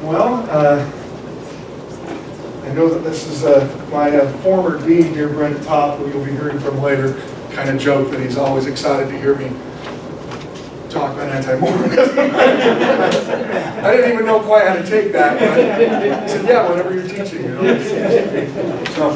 Well, I know that this is my former dean here, Brent Topp, who you'll be hearing from later, kind of joked that he's always excited to hear me talk about anti-Mormonism. I didn't even know quite how to take that, but he said, yeah, whatever you're teaching. You know. So,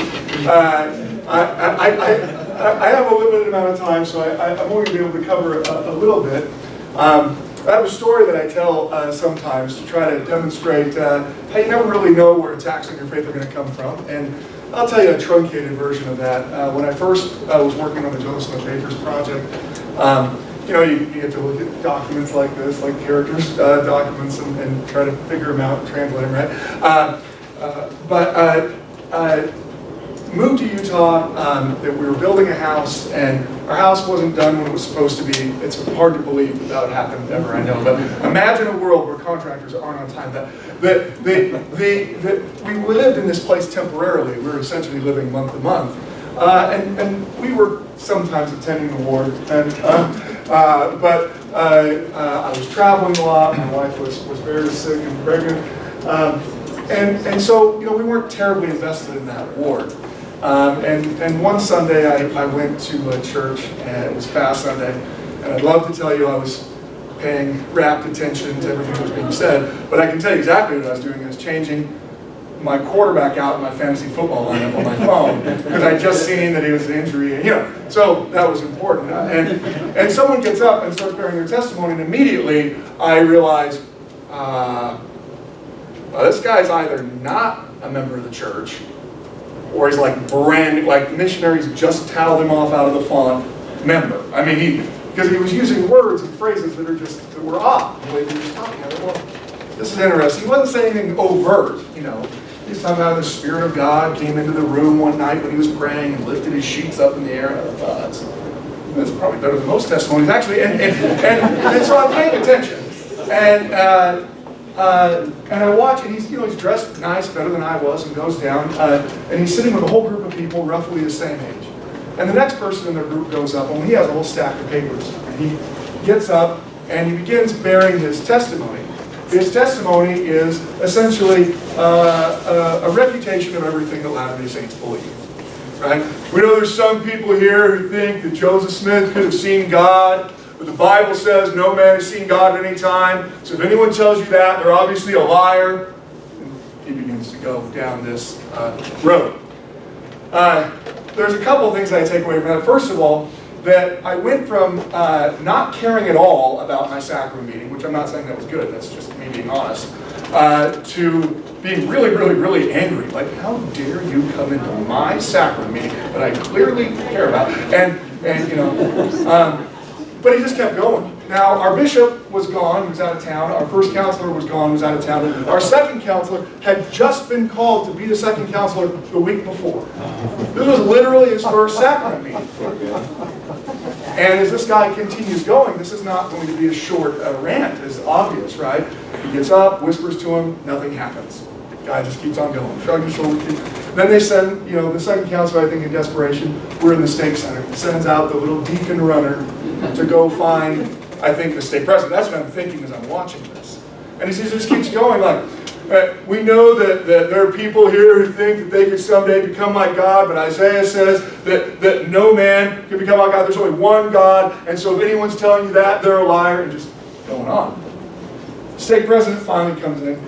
I have a limited amount of time, so I'm only going to be able to cover a little bit. I have a story that I tell sometimes to try to demonstrate how you never really know where attacks on your faith are going to come from. And I'll tell you a truncated version of that. When I first was working on the Joseph Smith Papers project, you know, you get to look at documents like this, like characters documents, and try to figure them out and translate them, right? But moved to Utah, that we were building a house, and our house wasn't done when it was supposed to be. It's hard to believe that would happen ever, I know, but imagine a world where contractors aren't on time. We lived in this place temporarily. We were essentially living month to month. And we were sometimes attending the ward, but I was traveling a lot. My wife was very sick and pregnant. And so, you know, we weren't terribly invested in that ward. And one Sunday I went to a church, and it was Fast Sunday, and I'd love to tell you I was paying rapt attention to everything that was being said, but I can tell you exactly what I was doing. I was changing my quarterback out in my fantasy football lineup on my phone, because I'd just seen that he was an injury, you know, so that was important. And someone gets up and starts bearing their testimony, and immediately I realize, well, this guy's either not a member of the church, or he's like like missionaries just tattled him off out of the font member. I mean, because he was using words and phrases that were odd the way he was talking. I thought, well, this is interesting. He wasn't saying anything overt, you know. He was talking about the Spirit of God came into the room one night when he was praying and lifted his sheets up in the air. And I thought, that's probably better than most testimonies, actually. And so I'm paying attention. And I watch, and he's dressed nice, better than I was, and goes down, and he's sitting with a whole group of people roughly the same age. And the next person in their group goes up, and he has a whole stack of papers. And he gets up, and he begins bearing his testimony. His testimony is essentially a refutation of everything that Latter-day Saints believe. Right? We know there's some people here who think that Joseph Smith could have seen God. But the Bible says no man has seen God at any time. So if anyone tells you that, they're obviously a liar. And he begins to go down this road. There's a couple of things I take away from that. First of all, that I went from not caring at all about my sacrament meeting, which I'm not saying that was good, that's just me being honest, to being really, really, really angry. Like, how dare you come into my sacrament meeting that I clearly care about? And you know, but he just kept going. Now, our bishop was gone, he was out of town. Our first counselor was gone, he was out of town. Our second counselor had just been called to be the second counselor the week before. This was literally his first sacrament meeting. And as this guy continues going, this is not going to be a short rant, it's obvious, right? He gets up, whispers to him, nothing happens. The guy just keeps on going, shrugs his shoulders. Then they send, you know, the second counselor, I think in desperation, we're in the stake center, sends out the little deacon runner to go find, I think, the stake president. That's what I'm thinking as I'm watching this. And he just keeps going like, we know that there are people here who think that they could someday become like God, but Isaiah says that no man can become like God. There's only one God, and so if anyone's telling you that, they're a liar, and just going on. The stake president finally comes in,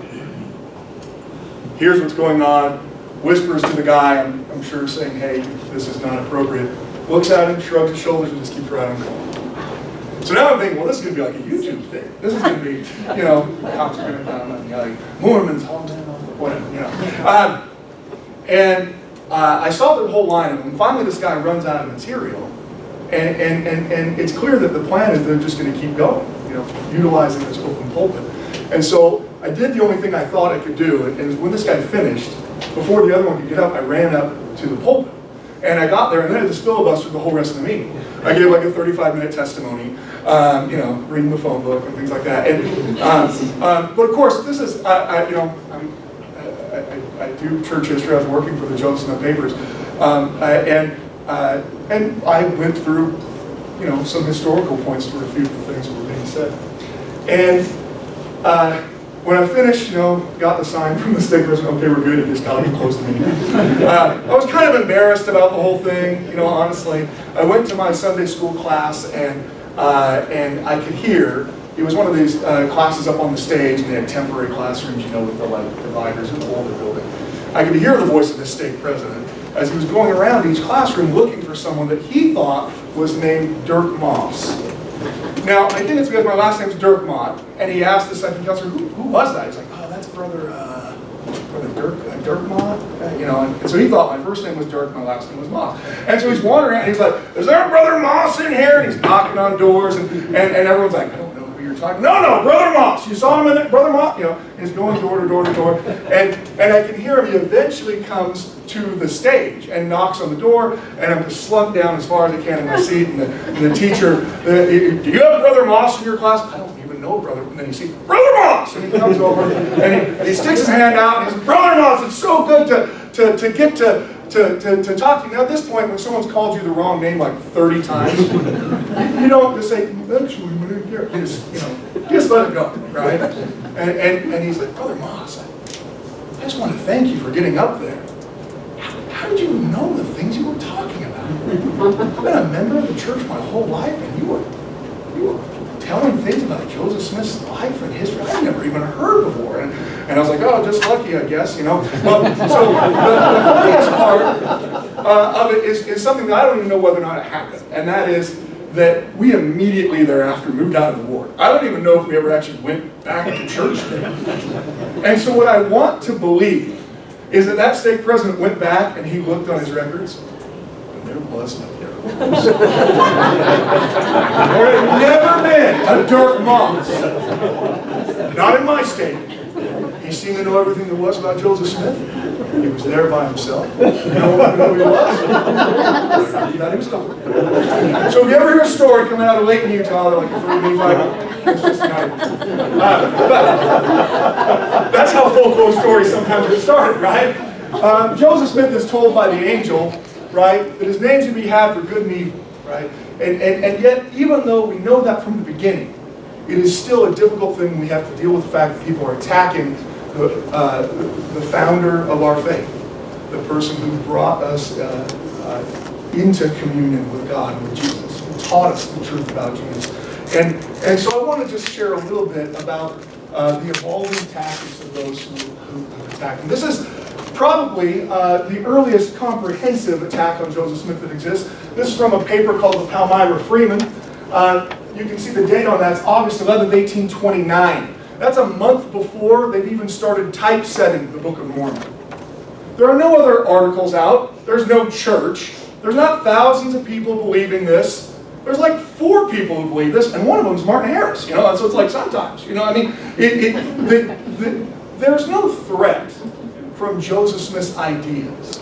hears what's going on, whispers to the guy, I'm sure saying, hey, this is not appropriate, looks at him, shrugs his shoulders, and just keeps right on going. So now I'm thinking, well, this is going to be like a YouTube thing. This is going to be, you know, cops are going to come and like, Mormons, whatever, you know. And I saw the whole line, and finally this guy runs out of material, and it's clear that the plan is they're just going to keep going, you know, utilizing this open pulpit. And so I did the only thing I thought I could do, and when this guy finished, before the other one could get up, I ran up to the pulpit. And I got there, and then I just filibustered the whole rest of the meeting. I gave like a 35-minute testimony, you know, reading the phone book and things like that. And but of course, this is, I do church history. I was working for the Joseph Smith Papers, and I went through, you know, some historical points to refute the things that were being said. And when I finished, got the sign from the stake president, okay, we're good, you just gotta be close to me. I was kind of embarrassed about the whole thing, honestly. I went to my Sunday school class and I could hear, it was one of these classes up on the stage, and they had temporary classrooms, with the dividers in the older building. I could hear the voice of the stake president as he was going around each classroom looking for someone that he thought was named Dirkmaat. Now, I think it's because my last name's Dirkmaat, and he asked the second counselor, who was that? He's like, oh, that's Brother Dirkmaat, and so he thought my first name was Dirk, my last name was Moss. And so he's wandering around, and he's like, is there a Brother Moss in here? And he's knocking on doors, and everyone's like, I don't know who you're talking. No, Brother Moss. You saw him in there, Brother Moss? And he's going door to door to door, and I can hear him. He eventually comes to the stage and knocks on the door, and I'm just slumped down as far as I can in my seat, and the teacher, do you have Brother Moss in your class? I don't even know, brother. And then he sees, Brother Moss! And he comes over, and he sticks his hand out, and he says, Brother Moss, it's so good to get to talk to you. Now, at this point, when someone's called you the wrong name like 30 times, you don't just say, actually, my name's Gerrit. You just let it go, right? And he's like, Brother Moss, I just want to thank you for getting up there. How did you know the things you were talking about? I've been a member of the church my whole life, and you were telling things about Joseph Smith's life and history I've never even heard before. And I was like, oh, just lucky, I guess, So the funniest part of it is something that I don't even know whether or not it happened, and that is that we immediately thereafter moved out of the ward. I don't even know if we ever actually went back to church there. And so what I want to believe is that stake president went back and he looked on his records, and there was no Dirkmaat. There had never been a Dirkmaat. Not in my state. He seemed to know everything there was about Joseph Smith. He was there by himself. No one knew who he was. He thought he was gone. So if you ever hear a story coming out of Layton, Utah, they're like a 3B5, it's just not. But that's how folklore stories sometimes get started, right? Joseph Smith is told by the angel, right, that his name's to be had for good and evil, right? And yet, even though we know that from the beginning, it is still a difficult thing. We have to deal with the fact that people are attacking the founder of our faith, the person who brought us into communion with God, with Jesus, who taught us the truth about Jesus. And so I want to just share a little bit about the evolving tactics of those who attack him. This is probably the earliest comprehensive attack on Joseph Smith that exists. This is from a paper called the Palmyra Freeman. You can see the date on that. It's August 11th, 1829. That's a month before they've even started typesetting the Book of Mormon. There are no other articles out. There's no church. There's not thousands of people believing this. There's like 4 people who believe this, and one of them is Martin Harris. And so it's like sometimes, there's no threat from Joseph Smith's ideas.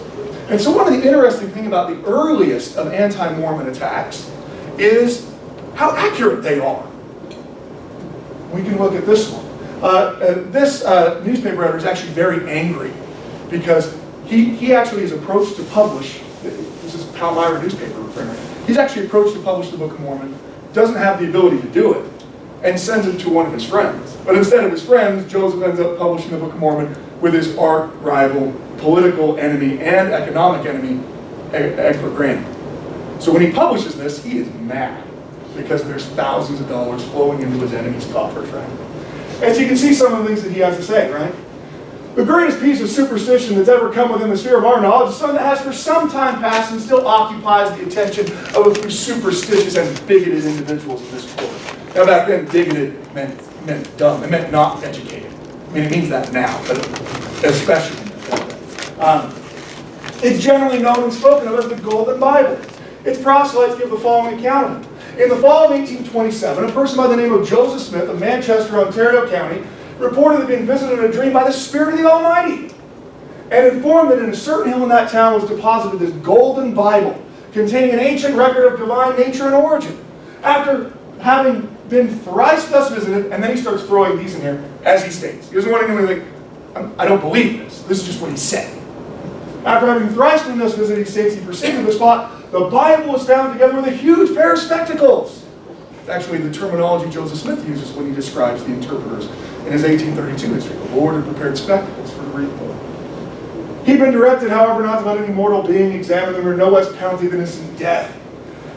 And so one of the interesting things about the earliest of anti-Mormon attacks is how accurate they are. We can look at this one. This newspaper editor is actually very angry because he actually is approached to publish, this is Palmyra newspaper printer, he's actually approached to publish the Book of Mormon, doesn't have the ability to do it, and sends it to one of his friends. But instead of his friends, Joseph ends up publishing the Book of Mormon with his arch rival, political enemy, and economic enemy, Egbert Graham. So when he publishes this, he is mad because there's thousands of dollars flowing into his enemy's coffers, right? And so you can see some of the things that he has to say, right? The greatest piece of superstition that's ever come within the sphere of our knowledge is something that has for some time past and still occupies the attention of a few superstitious and bigoted individuals in this court. Now back then, bigoted meant dumb. It meant not educated. I mean, it means that now, but especially then. It's generally known and spoken of as the Golden Bible. Its proselytes give the following account of it. In the fall of 1827, a person by the name of Joseph Smith of Manchester, Ontario County, reported being visited in a dream by the Spirit of the Almighty, and informed that in a certain hill in that town was deposited this Golden Bible, containing an ancient record of divine nature and origin. After having been thrice thus visited, and then he starts throwing these in here, as he states. He doesn't want anyone to think, I don't believe this. This is just what he said. After having thrice been thus visited, he states he proceeded to the spot. The Bible was found together with a huge pair of spectacles. actually the terminology Joseph Smith uses when he describes the interpreters in his 1832 history. The Lord had prepared spectacles for the reading. He'd been directed, however, not to let any mortal being examine them, or no less penalty than instant death.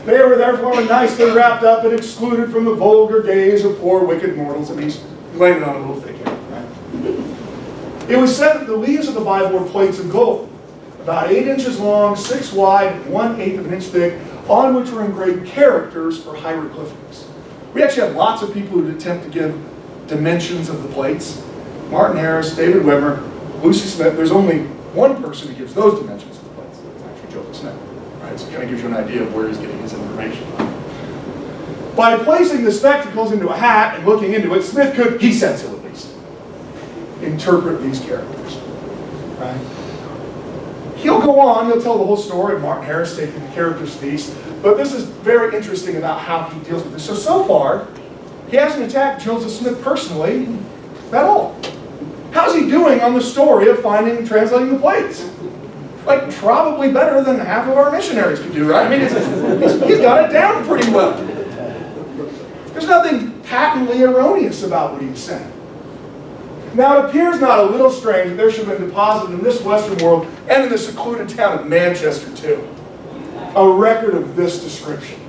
They were therefore nicely wrapped up and excluded from the vulgar gaze of poor wicked mortals. And he's laying it on a little thick here, right? It was said that the leaves of the Bible were plates of gold, about 8 inches long, 6 wide, and 1/8 of an inch thick, on which were engraved characters or hieroglyphics. We actually have lots of people who attempt to give dimensions of the plates. Martin Harris, David Wimmer, Lucy Smith. There's only one person who gives those dimensions of the plates. It's actually Joseph Smith. Right? So it kind of gives you an idea of where he's getting his information. By placing the spectacles into a hat and looking into it, Smith could, he said so at least, interpret these characters. Right? He'll go on, he'll tell the whole story of Martin Harris taking the characters' feast, but this is very interesting about how he deals with this. So far, he hasn't attacked Joseph Smith personally at all. How's he doing on the story of finding and translating the plates? Like, probably better than half of our missionaries could do, right? I mean, he's got it down pretty well. There's nothing patently erroneous about what he's saying. Now, it appears not a little strange that there should have been deposited in this Western world, and in the secluded town of Manchester too, a record of this description.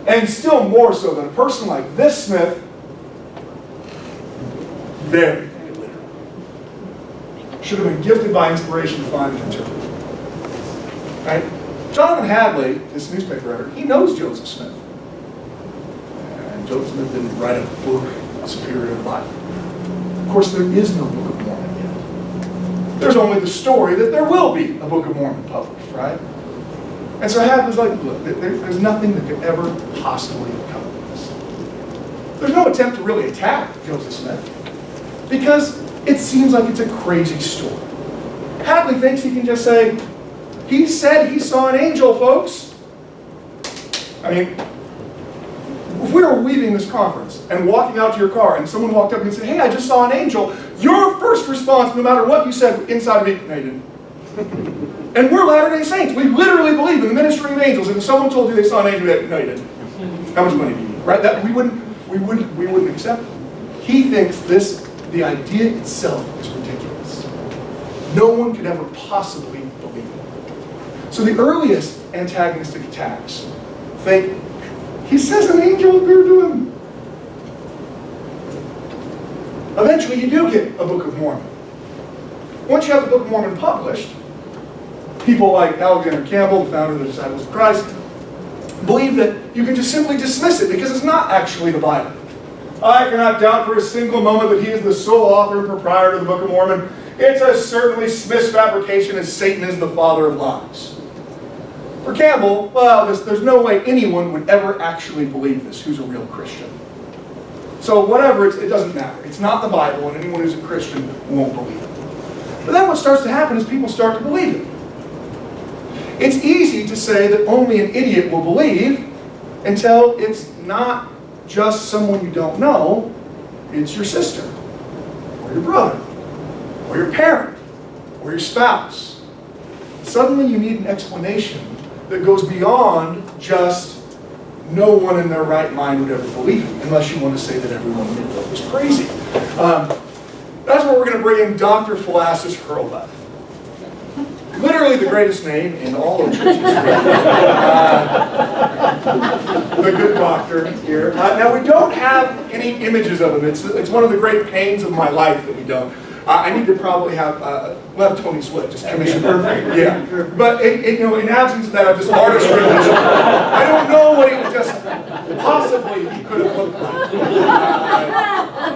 And still more so that a person like this Smith, very illiterate, should have been gifted by inspiration to find and interpret. Right? Jonathan Hadley, this newspaper editor, he knows Joseph Smith. And Joseph Smith didn't write a book superior to the Bible. Of course, there is no Book of Mormon yet. There's only the story that there will be a Book of Mormon published, right? And so Hadley's like, look, there's nothing that could ever possibly come of this. There's no attempt to really attack Joseph Smith, because it seems like it's a crazy story. Hadley thinks he can just say, he said he saw an angel, folks. I mean, if we were leaving this conference and walking out to your car and someone walked up and said, hey, I just saw an angel, your first response, no matter what you said inside of me, no, you didn't. And we're Latter-day Saints. We literally believe in the ministry of angels. And if someone told you they saw an angel, you'd be like, no, you didn't. How much money do you need? Right? That we wouldn't accept it. He thinks the idea itself is ridiculous. No one could ever possibly believe it. So the earliest antagonistic attacks think, he says an angel appeared to him. Eventually you do get a Book of Mormon. Once you have the Book of Mormon published, people like Alexander Campbell, the founder of the Disciples of Christ, believe that you can just simply dismiss it because it's not actually the Bible. I cannot doubt for a single moment that he is the sole author and proprietor of the Book of Mormon. It's as certainly Smith's fabrication as Satan is the father of lies. For Campbell, well, there's no way anyone would ever actually believe this who's a real Christian. So whatever, it doesn't matter. It's not the Bible, and anyone who's a Christian won't believe it. But then what starts to happen is people start to believe it. It's easy to say that only an idiot will believe until it's not just someone you don't know, it's your sister, or your brother, or your parent, or your spouse. Suddenly you need an explanation that goes beyond just no one in their right mind would ever believe it, unless you want to say that everyone in the world was crazy. That's where we're going to bring in Dr. Philastus Hurlbut. Literally the greatest name in all of church history. The good doctor here. Now we don't have any images of him. It's one of the great pains of my life that we don't. I need to probably have, we'll have Tony Swift just commission. Yeah. But in absence of that, I'm just artist rendition. I don't know what he would just possibly he could have looked like.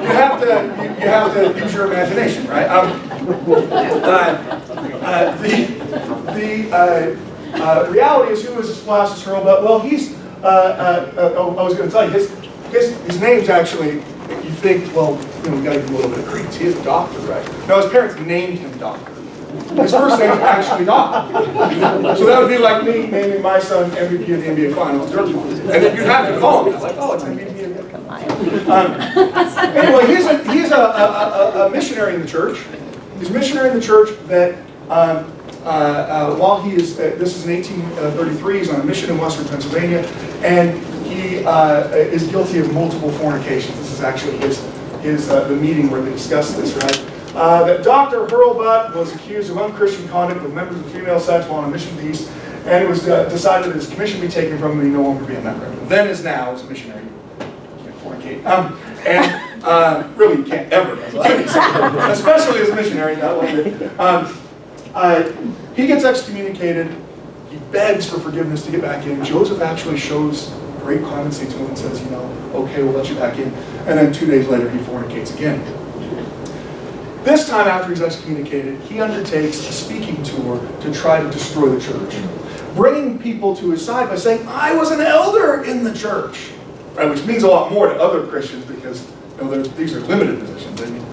You have to use your imagination, right? The reality is, who is this Philastus Hurlbut? Well, he's. I was going to tell you his name's actually. You think, well, we got to give him a little bit of credence. He is a doctor, right? No, his parents named him doctor. His first name is actually doctor. So that would be like me naming my son MVP of the NBA Finals, Dirkmaat. And then you'd have to call him. Like, oh, it's MVP of the NBA. Anyway, he's a missionary in the church. He's a missionary in the church that while he is, this is in 1833, he's on a mission in western Pennsylvania, and he is guilty of multiple fornications. This is actually the meeting where they discussed this, right? That Dr. Hurlbut was accused of unchristian conduct with members of the female sex while on a mission piece, and it was decided that his commission be taken from him and he no longer be a member. Then as now, as a missionary, you can't fornicate. Really, you can't ever, especially as a missionary. He gets excommunicated. He begs for forgiveness to get back in. Joseph actually shows great clemency to him and says, okay, we'll let you back in. And then 2 days later, he fornicates again. This time after he's excommunicated, he undertakes a speaking tour to try to destroy the church, bringing people to his side by saying, I was an elder in the church, right? Which means a lot more to other Christians because these are limited positions. I mean,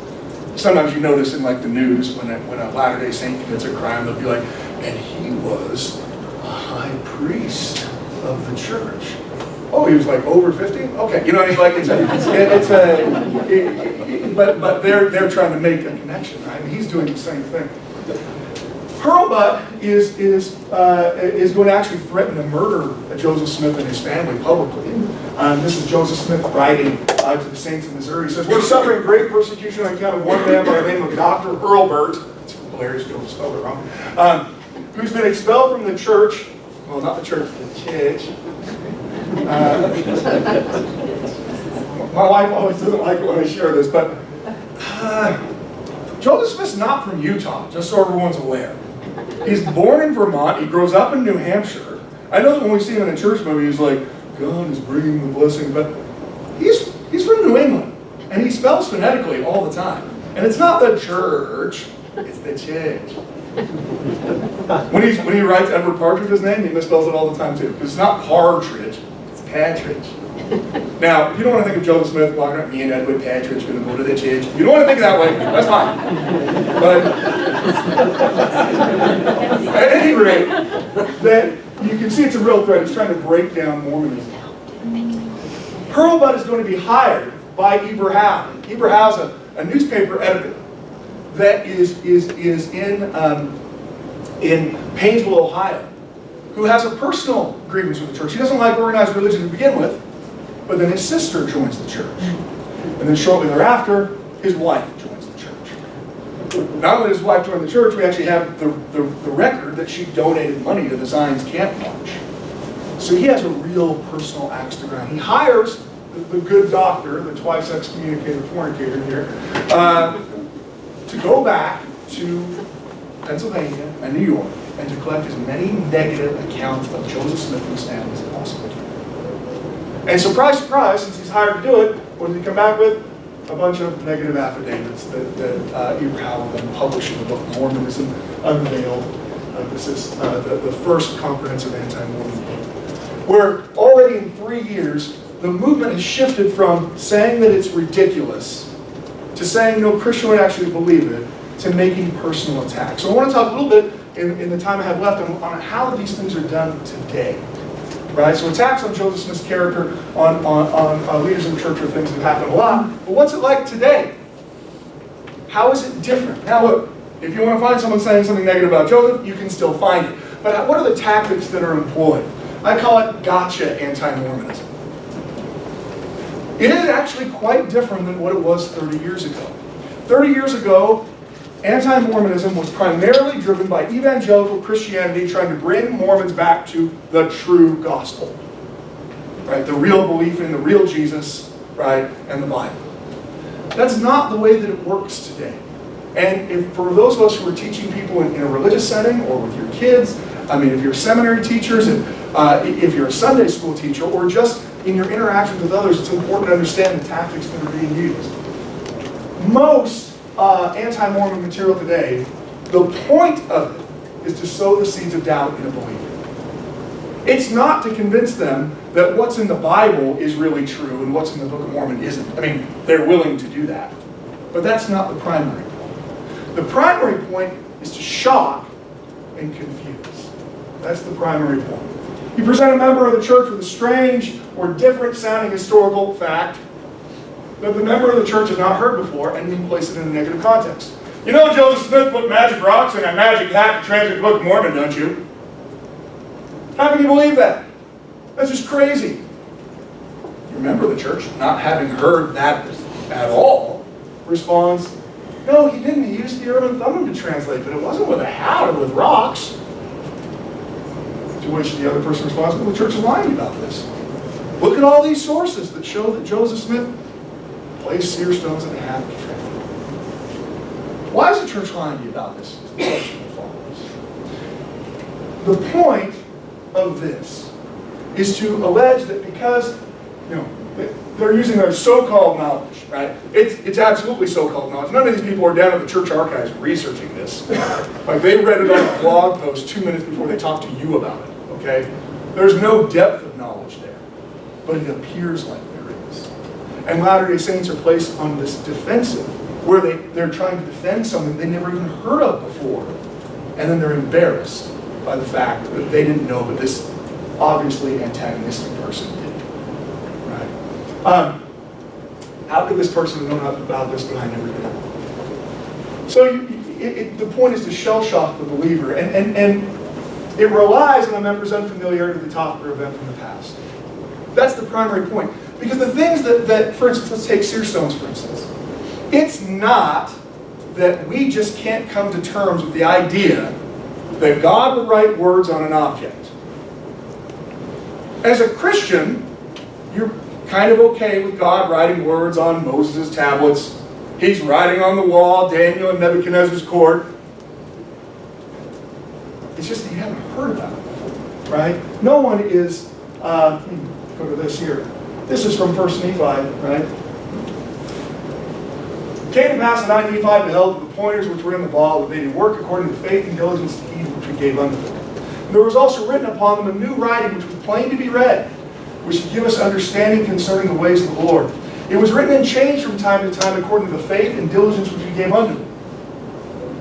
sometimes you notice in like the news when a Latter-day Saint commits a crime, they'll be like, and he was a high priest of the church. Oh, he was like over 50? Okay, but they're trying to make a connection, right? And he's doing the same thing. Hurlbut is going to actually threaten to murder Joseph Smith and his family publicly. This is Joseph Smith writing to the saints in Missouri. He says, we're suffering great persecution on account of one man by the name of Dr. Hurlbut. It's hilarious, don't spell it wrong. Who's been expelled from the church. Well, not the church, the church. My wife always doesn't like it when I share this, but Joseph Smith's not from Utah, just so everyone's aware. He's born in Vermont. He grows up in New Hampshire. I know that when we see him in a church movie, he's like, God is bringing the blessing, but he's from New England, and he spells phonetically all the time. And it's not the church, it's the church. When he writes Edward Partridge's name, he misspells it all the time too, because it's not Partridge, it's Patridge. Now, if you don't want to think of Joseph Smith walking up, me and Edward Patridge going to go to the church, if you don't want to think that way, that's fine. But at any rate, that you can see it's a real threat. He's trying to break down Mormonism. Hurlbut is going to be hired by Eber Howe. Eber Howe's a newspaper editor that is in Painesville, Ohio, who has a personal grievance with the church. He doesn't like organized religion to begin with, but then his sister joins the church. And then shortly thereafter, his wife joins the church. Not only does his wife join the church, we actually have the record that she donated money to the Zion's Camp March. So he has a real personal axe to grind. He hires the good doctor, the twice excommunicated fornicator here, to go back to Pennsylvania and New York and to collect as many negative accounts of Joseph Smith and his family as possible. And surprise, surprise, since he's hired to do it, what does he come back with? A bunch of negative affidavits that Eber Howe will then publish in the book Mormonism Unveiled. This is the first comprehensive anti-Mormon book. Where already in 3 years, the movement has shifted from saying that it's ridiculous to saying no Christian would actually believe it, to making personal attacks. So I want to talk a little bit in the time I have left on how these things are done today. Right? So attacks on Joseph Smith's character, on leaders in the church are things that happen a lot. But what's it like today? How is it different? Now look, if you want to find someone saying something negative about Joseph, you can still find it. But what are the tactics that are employed? I call it gotcha anti-Mormonism. It is actually quite different than what it was 30 years ago. 30 years ago, anti-Mormonism was primarily driven by evangelical Christianity trying to bring Mormons back to the true gospel. Right? The real belief in the real Jesus, right, and the Bible. That's not the way that it works today. And for those of us who are teaching people in a religious setting or with your kids, I mean, if you're seminary teachers, if you're a Sunday school teacher, or just in your interactions with others, it's important to understand the tactics that are being used. Most anti-Mormon material today, the point of it is to sow the seeds of doubt in a believer. It's not to convince them that what's in the Bible is really true and what's in the Book of Mormon isn't. I mean, they're willing to do that. But that's not the primary point. The primary point is to shock and confuse. That's the primary point. You present a member of the church with a strange or different sounding historical fact that the member of the church has not heard before, and you can place it in a negative context. You know Joseph Smith put magic rocks in a magic hat to translate the Book of Mormon, don't you? How can you believe that? That's just crazy. you remember the church, not having heard that at all, responds, no, he didn't. He used the Urim and Thummim to translate, but it wasn't with a hat or with rocks. To which the other person responds, well, the church is lying about this. Look at all these sources that show that Joseph Smith placed seer stones in a hat to translate. Why is the church lying to you about this? Is the question that follows. The point of this is to allege that because, they're using their so-called knowledge, right? It's absolutely so-called knowledge. None of these people are down at the church archives researching this. Like, they read it on a blog post 2 minutes before they talked to you about it, okay? There's no depth of knowledge there, but it appears like there is. And Latter-day Saints are placed on this defensive, where they're trying to defend something they never even heard of before. And then they're embarrassed by the fact that they didn't know, but this obviously antagonistic person did. Right? How could this person have known about this, but I never did? So the point is to shell shock the believer, and it relies on a member's unfamiliarity with the topic or event from the past. That's the primary point. Because the things that for instance, let's take seer stones, for instance. It's not that we just can't come to terms with the idea that God would write words on an object. As a Christian, you're kind of okay with God writing words on Moses' tablets. He's writing on the wall, Daniel and Nebuchadnezzar's court. It's just that you haven't heard about it before, right? No one is, go to this here. This is from 1 Nephi, right? It came to pass that I, Nephi, beheld the pointers which were in the ball, that they did work according to faith and diligence and heed which we gave unto them. And there was also written upon them a new writing which was plain to be read, which should give us understanding concerning the ways of the Lord. It was written and changed from time to time according to the faith and diligence which we gave unto them.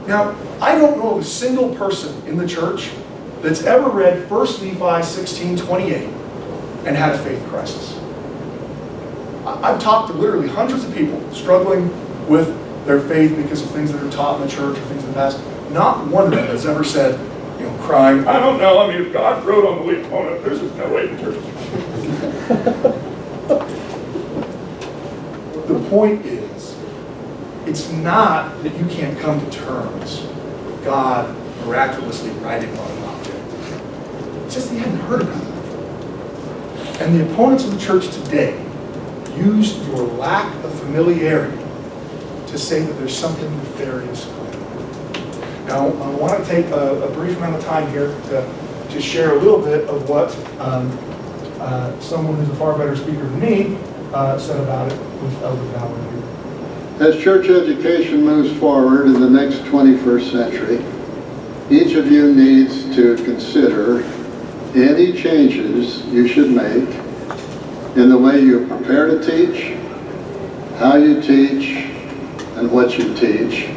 Now, I don't know of a single person in the church that's ever read 1 Nephi 16:28 and had a faith crisis. I've talked to literally hundreds of people struggling with their faith because of things that are taught in the church or things in the past. Not one of them has ever said, crying, I don't know, I mean, if God wrote on the weak opponent, there's just no way the church The point is, it's not that you can't come to terms with God miraculously writing on an object. It's just that you hadn't heard about it before. And the opponents of the church today use your lack of familiarity to say that there's something nefarious going on. Now, I want to take a brief amount of time here to share a little bit of what someone who's a far better speaker than me said about it with Elder Ballard here. As church education moves forward in the next 21st century, each of you needs to consider any changes you should make in the way you prepare to teach, how you teach, and what you teach,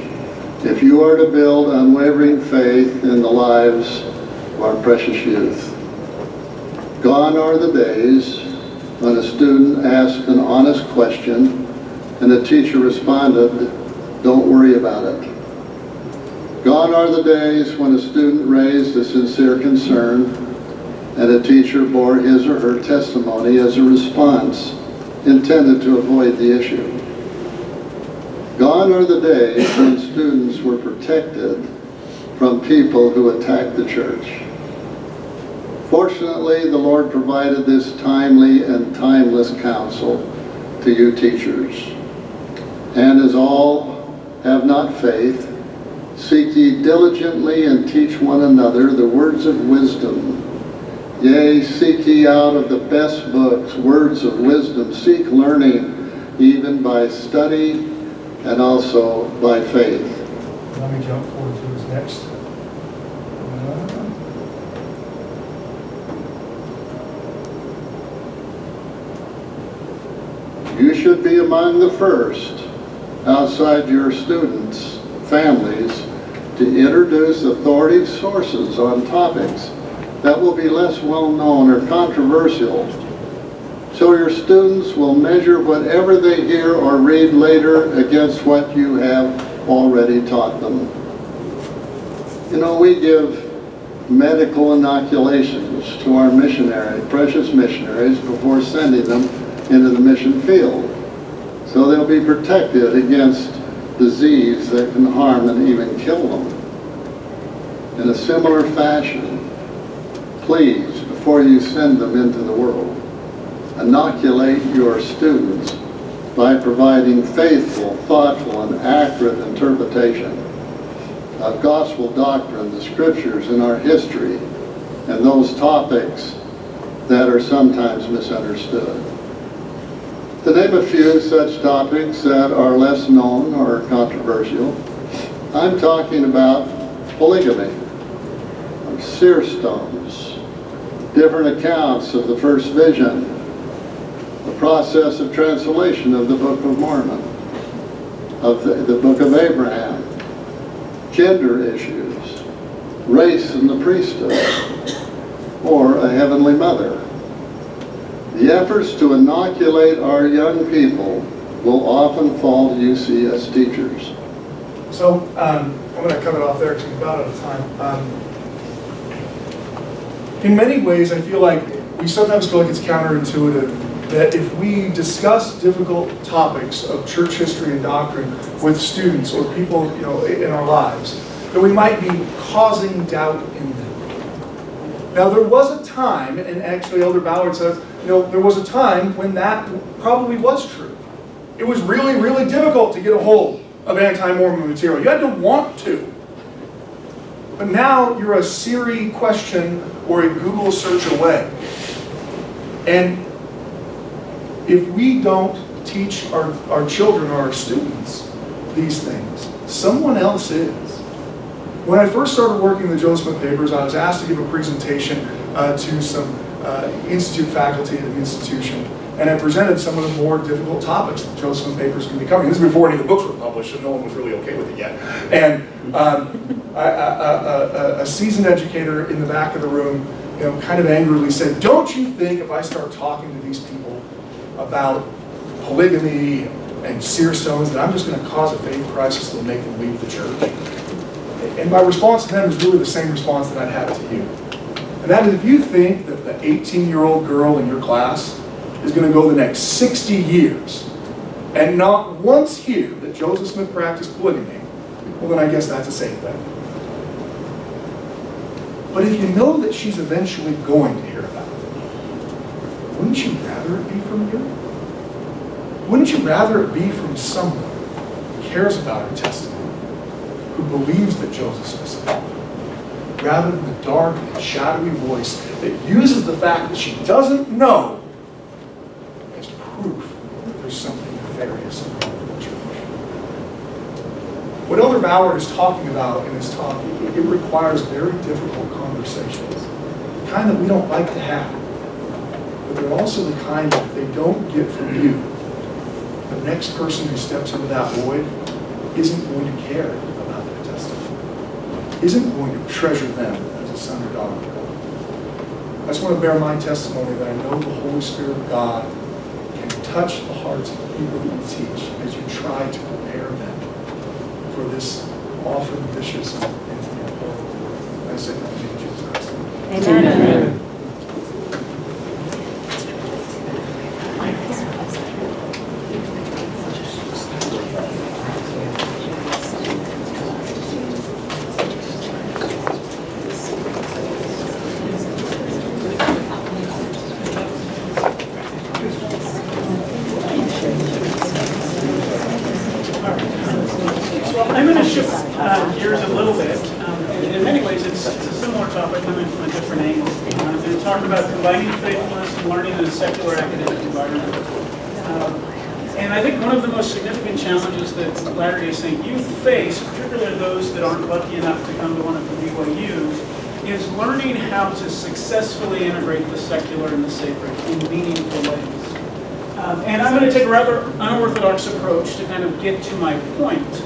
if you are to build unwavering faith in the lives of our precious youth. Gone are the days when a student asked an honest question and the teacher responded, "Don't worry about it." Gone are the days when a student raised a sincere concern and a teacher bore his or her testimony as a response intended to avoid the issue. Gone are the days when students were protected from people who attacked the church. Fortunately, the Lord provided this timely and timeless counsel to you teachers. And as all have not faith, seek ye diligently and teach one another the words of wisdom. Yea, seek ye out of the best books words of wisdom. Seek learning even by study and also by faith. Let me jump forward to this next. You should be among the first, outside your students' families, to introduce authoritative sources on topics that will be less well known or controversial, so your students will measure whatever they hear or read later against what you have already taught them. We give medical inoculations to our precious missionaries before sending them into the mission field. So they'll be protected against disease that can harm and even kill them. In a similar fashion, please, before you send them into the world, inoculate your students by providing faithful, thoughtful, and accurate interpretation of gospel doctrine, the scriptures, and our history, and those topics that are sometimes misunderstood. To name a few such topics that are less known or controversial, I'm talking about polygamy, seer stones, different accounts of the first vision, the process of translation of the Book of Mormon, of the Book of Abraham, gender issues, race in the priesthood, or a heavenly mother. The efforts to inoculate our young people will often fall to UCS teachers. So I'm going to cut it off there because we're about out of time. In many ways, I feel like we sometimes feel like it's counterintuitive that if we discuss difficult topics of church history and doctrine with students or people, in our lives, that we might be causing doubt in them. Now, there was a time, and actually Elder Ballard says, there was a time when that probably was true. It was really, really difficult to get a hold of anti-Mormon material. You had to want to. But now you're a Siri question or a Google search away. And if we don't teach our children or our students these things, someone else is. When I first started working the Joseph Smith papers, I was asked to give a presentation to some institute faculty at an institution, and I presented some of the more difficult topics that Joseph Smith papers can be covering. This is before any of the books were published, and no one was really okay with it yet. And a seasoned educator in the back of the room, kind of angrily said, "Don't you think if I start talking to these people about polygamy and seer stones that I'm just going to cause a faith crisis that will make them leave the church?" And my response to them is really the same response that I'd have to you. And that is, if you think that the 18-year-old girl in your class is going to go the next 60 years and not once hear that Joseph Smith practiced polygamy, well, then I guess that's a safe bet. But if you know that she's eventually going to hear about it, wouldn't you rather it be from you? Wouldn't you rather it be from someone who cares about her testimony, who believes that Joseph Smith's a prophet, rather than the dark and shadowy voice that uses the fact that she doesn't know as proof that there's something nefarious in the church? What Elder Ballard is talking about in his talk, it requires very difficult conversations, the kind that we don't like to have, but they're also the kind that if they don't get from you, the next person who steps into that void isn't going to care about their testimony, isn't going to treasure them as a son or daughter of God. I just want to bear my testimony that I know the Holy Spirit of God can touch the hearts of the people who you teach as you try to prepare them for this often vicious and infinite world. I say that in Jesus Christ. Amen. Amen. I'm going to shift gears a little bit. In many ways, it's a similar topic coming from a different angle. I'm going to talk about combining faithfulness and learning in a secular academic environment. And I think one of the most significant challenges that Latter-day Saint youth face, particularly those that aren't lucky enough to come to one of the BYUs, is learning how to successfully integrate the secular and the sacred in meaningful ways. And I'm going to take a rather unorthodox approach to kind of get to my point.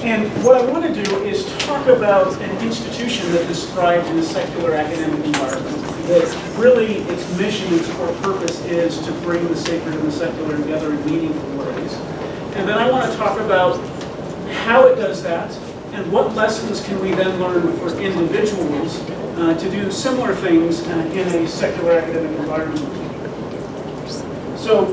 And what I want to do is talk about an institution that has thrived in a secular academic environment, that really its mission, its core purpose is to bring the sacred and the secular together in meaningful ways. And then I want to talk about how it does that, and what lessons can we then learn for individuals to do similar things in a secular academic environment. So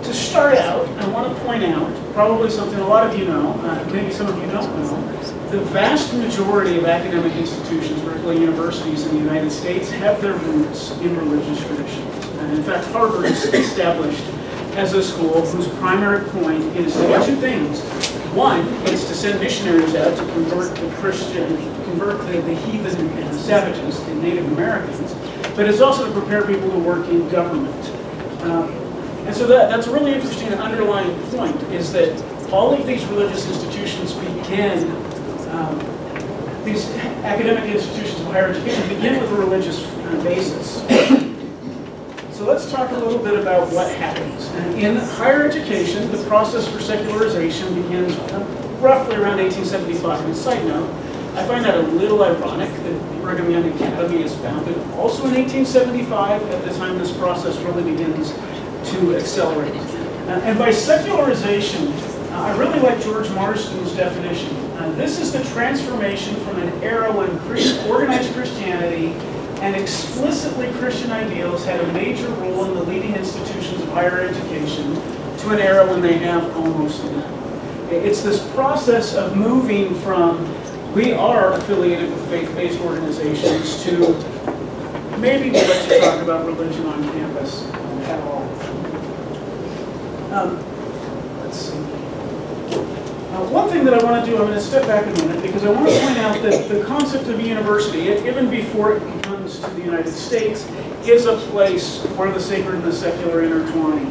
to start out, I want to point out, probably something a lot of you know, maybe some of you don't know, the vast majority of academic institutions, particularly universities in the United States, have their roots in religious traditions. And in fact, Harvard is established as a school whose primary point is to do two things. One is to send missionaries out to convert the heathen and savages, the Native Americans, but it's also to prepare people to work in government. And so that's a really interesting underlying point, is that all of these religious institutions begin, these academic institutions of higher education begin with a religious basis. So let's talk a little bit about what happens. In higher education, the process for secularization begins roughly around 1875. And side note, I find that a little ironic that Brigham Young Academy is founded also in 1875, at the time this process really begins to accelerate. And by secularization, I really like George Marsden's definition. This is the transformation from an era when organized Christianity and explicitly Christian ideals had a major role in the leading institutions of higher education to an era when they have almost none. It's this process of moving from we are affiliated with faith-based organizations to maybe we'll let you talk about religion on campus at all. Let's see. One thing that I want to do, I'm going to step back a minute because I want to point out that the concept of a university, even before it comes to the United States, is a place where the sacred and the secular intertwine.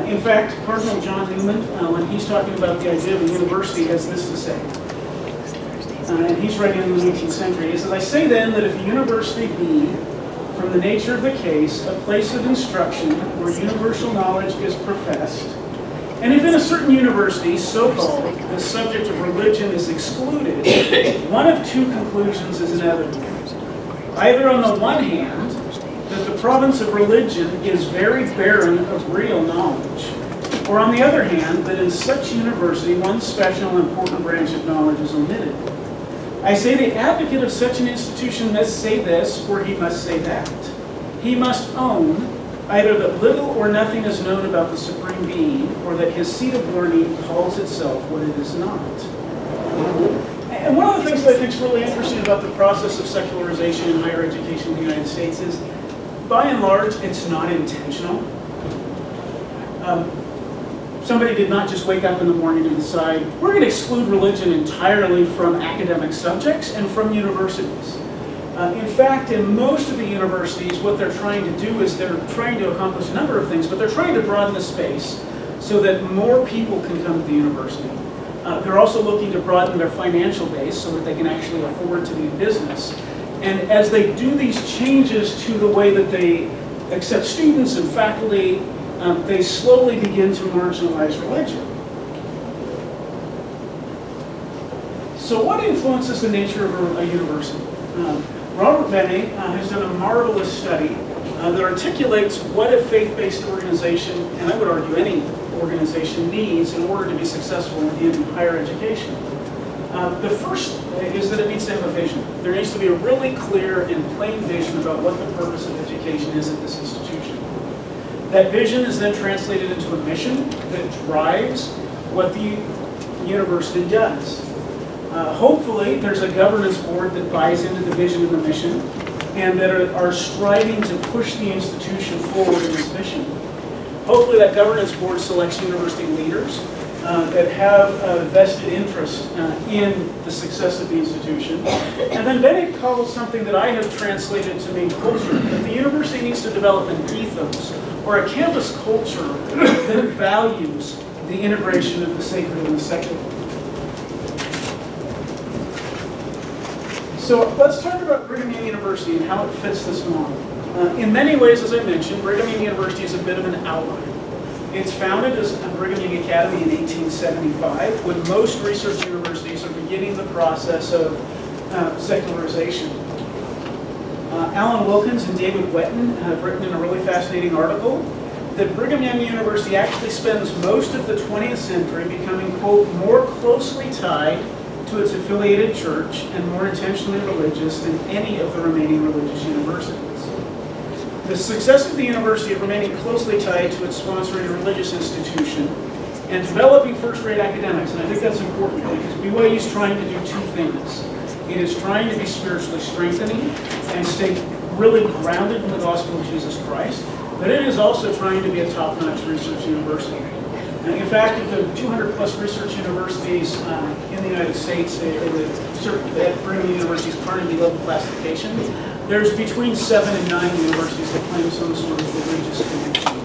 In fact, Cardinal John Newman, when he's talking about the idea of a university, has this to say. And he's writing in the 19th century. He says, "I say then that if a university be, from the nature of the case, a place of instruction where universal knowledge is professed, and if in a certain university, so-called, the subject of religion is excluded, one of two conclusions is inevitable. Either on the one hand, that the province of religion is very barren of real knowledge, or on the other hand, that in such university one special and important branch of knowledge is omitted. I say the advocate of such an institution must say this, or he must say that. He must own either that little or nothing is known about the Supreme Being, or that his seat of learning calls itself what it is not." And one of the things that I think is really interesting about the process of secularization in higher education in the United States is, by and large, it's not intentional. Somebody did not just wake up in the morning and decide, we're going to exclude religion entirely from academic subjects and from universities. In fact, in most of the universities, what they're trying to do is they're trying to accomplish a number of things, but they're trying to broaden the space so that more people can come to the university. They're also looking to broaden their financial base so that they can actually afford to do business. And as they do these changes to the way that they accept students and faculty, they slowly begin to marginalize religion. So what influences the nature of a university? Robert Bennett has done a marvelous study that articulates what a faith-based organization, and I would argue any organization, needs in order to be successful in higher education. The first is that it needs to have a vision. There needs to be a really clear and plain vision about what the purpose of education is at this institution. That vision is then translated into a mission that drives what the university does. Hopefully, there's a governance board that buys into the vision and the mission, and that are striving to push the institution forward in this mission. Hopefully, that governance board selects university leaders that have a vested interest in the success of the institution. And then Bennett calls something that I have translated to mean culture, that the university needs to develop an ethos, or a campus culture that values the integration of the sacred and the secular. So let's talk about Brigham Young University and how it fits this model. In many ways, as I mentioned, Brigham Young University is a bit of an outlier. It's founded as a Brigham Young Academy in 1875, when most research universities are beginning the process of secularization. Alan Wilkins and David Wetton have written in a really fascinating article that Brigham Young University actually spends most of the 20th century becoming, quote, more closely tied to its affiliated church and more intentionally religious than any of the remaining religious universities. The success of the university of remaining closely tied to its sponsoring a religious institution and developing first-rate academics, and I think that's important because BYU is trying to do two things. It is trying to be spiritually strengthening and stay really grounded in the gospel of Jesus Christ, but it is also trying to be a top-notch research university. And in fact, of the 200-plus research universities in the United States, at Brigham University's Carnegie level classification, there's between 7 and 9 universities that claim some sort of religious connection.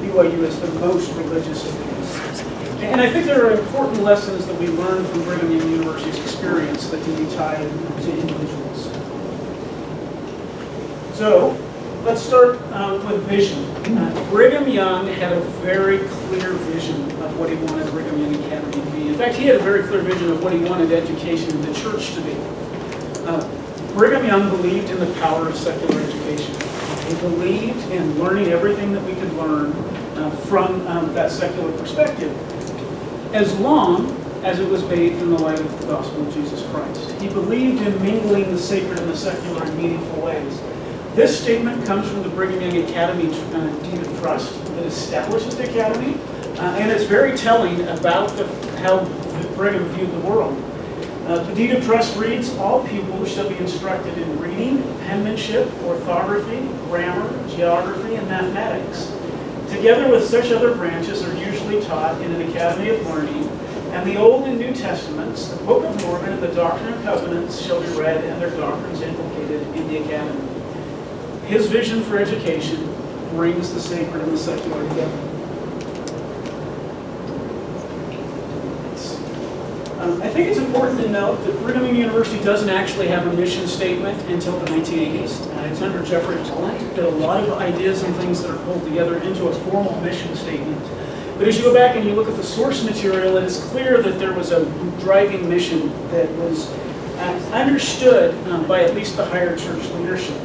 BYU is the most religious of these. And I think there are important lessons that we learn from Brigham Young University's experience that can be tied to individuals. So, let's start with vision. Brigham Young had a very clear vision of what he wanted Brigham Young Academy to be. In fact, he had a very clear vision of what he wanted education in the church to be. Brigham Young believed in the power of secular education. He believed in learning everything that we could learn from that secular perspective, as long as it was bathed in the light of the gospel of Jesus Christ. He believed in mingling the sacred and the secular in meaningful ways. This statement comes from the Brigham Young Academy Deed of Trust that establishes the Academy, and it's very telling about how Brigham viewed the world. The Deed of Trust reads, "All pupils shall be instructed in reading, penmanship, orthography, grammar, geography, and mathematics. Together with such other branches are usually taught in an academy of learning, and the Old and New Testaments, the Book of Mormon, and the Doctrine and Covenants shall be read and their doctrines inculcated in the academy." His vision for education brings the sacred and the secular together. I think it's important to note that Brigham Young University doesn't actually have a mission statement until the 1980s. It's under Jeffrey Holland. There are a lot of ideas and things that are pulled together into a formal mission statement. But as you go back and you look at the source material, it is clear that there was a driving mission that was understood by at least the higher church leadership.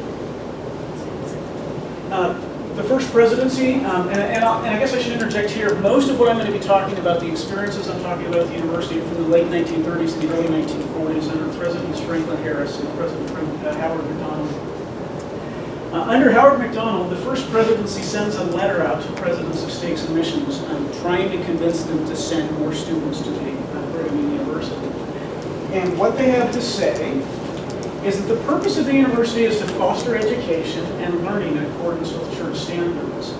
The first presidency, and I guess I should interject here, most of what I'm going to be talking about, the experiences I'm talking about at the university are from the late 1930s to the early 1940s under Presidents Franklin Harris and President Howard McDonald. Under Howard McDonald, the first presidency sends a letter out to presidents of stakes and missions trying to convince them to send more students to the Brigham Young University. And what they have to say is that the purpose of the university is to foster education and learning in accordance with church standards.